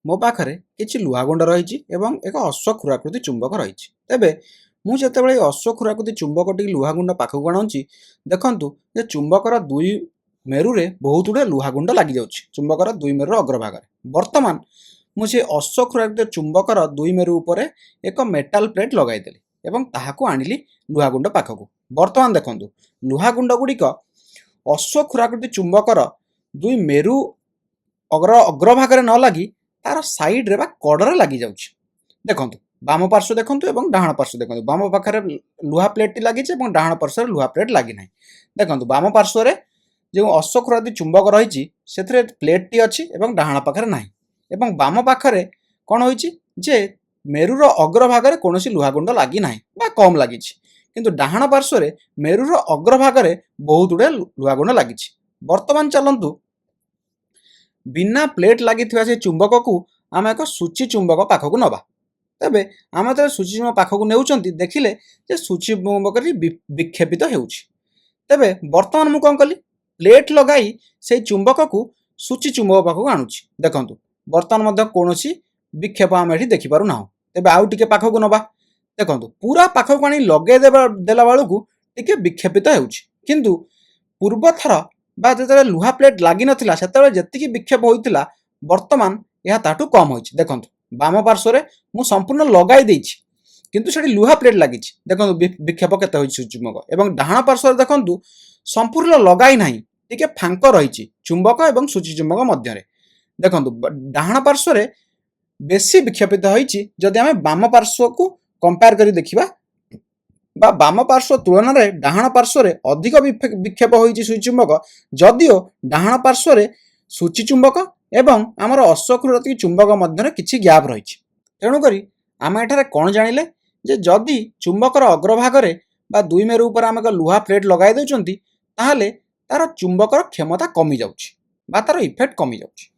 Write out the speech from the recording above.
ମୋ ପାଖରେ କିଛି ଲୁହାଗୁଣ୍ଡ ରହିଛି ଏବଂ ଏକ ଅଶ୍ୱକ୍ଷୁରାକୃତି ଚୁମ୍ବକ ରହିଛି। ତେବେ ମୁଁ ଯେତେବେଳେ ଏହି ଅଶ୍ୱକ୍ଷୁରାକୃତି ଚୁମ୍ବକଟିକୁ ଲୁହାଗୁଣ୍ଡ ପାଖକୁ ଆଣୁଛି, ଦେଖନ୍ତୁ ଯେ ଚୁମ୍ବକର ଦୁଇ ମେରୁରେ ବହୁତ ଗୁଡ଼ିଏ ଲୁହାଗୁଣ୍ଡ ଲାଗିଯାଉଛି ଚୁମ୍ବକର ଦୁଇ ମେରୁର ଅଗ୍ରଭାଗରେ। ବର୍ତ୍ତମାନ ମୁଁ ସେ ଅଶ୍ୱକ୍ଷୁରାକୃତି ଚୁମ୍ବକର ଦୁଇ ମେରୁ ଉପରେ ଏକ ମେଟାଲ ପ୍ଲେଟ୍ ଲଗାଇଦେଲି ଏବଂ ତାହାକୁ ଆଣିଲି ଲୁହାଗୁଣ୍ଡ ପାଖକୁ। ବର୍ତ୍ତମାନ ଦେଖନ୍ତୁ ଲୁହାଗୁଣ୍ଡ ଗୁଡ଼ିକ ଅଶ୍ୱକ୍ଷୁରାକୃତି ଚୁମ୍ବକର ଦୁଇ ମେରୁ ଅଗ୍ରଭାଗରେ ନ ଲାଗି तार साइड रे बा कड़रे लगी जाउछि। देखंतु बाम पार्श्व देखंतु एवं डाहाण पार्श्व देखंतु। बाम पाखरे लुहा प्लेट टी लागिछि एवं डाहाण पार्श्व रे लुहा प्लेट लागि नाही। देखंतु बाम पार्श्व रे जो अश्वक्षुरादि चुंबक रहिछि सेथरे प्लेट टी अछि एवं डाहाण पाखरे नाही। एवं बाम पाखरे कोन होइछि जे मेरुर अग्रभागरे कोनोसी लुहा गुंड लागि नाही बा कम लागिछि, किंतु डाहाण पार्श्व रे मेरुर अग्रभागरे बहुत गुडे लुहा गुंड लागिछि। वर्तमान चलंतु बिना प्लेट लगी से चुंबक को आम एक सूची चुंबक पाखक नवा। तेबे आम जो सूची चुंबक पाखक नेउचंती देखिले जे सूची चुंबक विक्षेपित हेउछि। तेबे वर्तमान मु कौन कली प्लेट लगाई से चुंबक को सूची चुंबक पाखक आणुछि। देखंतु वर्तमान मध्य कोनोसी विक्षेप आम एठी देखि पारु नाहु। तेबे आउ टिके पाखक नवा। देखंतु पूरा पाखक आनी लगे देला बेलकु टिके विक्षेपित हेउछि, किंतु पूर्व थर बा जो लुहा प्लेट लगी नाला से जी विक्षेप होता बर्तमान यह ताठू कम हो। देखो बाम पार्श्व में मुझ संपूर्ण लगाई देछि किंतु से लुहा प्लेट लगी। देखो विक्षेप केते होइछि चुंबक एवं डाहाण पार्श्व देखु संपूर्ण लगाई ना टिके फांक रही चुंबक एवं सूची चुंबक मध्य। देखो डाहाण पार्श्व में बेसी विक्षेपित होइछि जदि आम बाम पार्श्व को कंपेयर करी देखिबा बा बाम पार्श्व तुलन में डाहाण पार्श्व में अधिक विक्षेप होइछि सूची चुंबक, जदिओ डाहाण पार्श्व में सूची चुंबक एवं आमर अश्वक्षुरादि चुंबक मध्य किछि गैप रही। तेणुक आम एठारे कौन जानिले जे जदि चुंबकर अग्रभागरे बा दुई मेरु उपर आम एक लुहा प्लेट लगाई देउचंती ताहाले तार चुंबकर क्षमता कमी जाउछि बा तार इफेक्ट कमी जाउछि।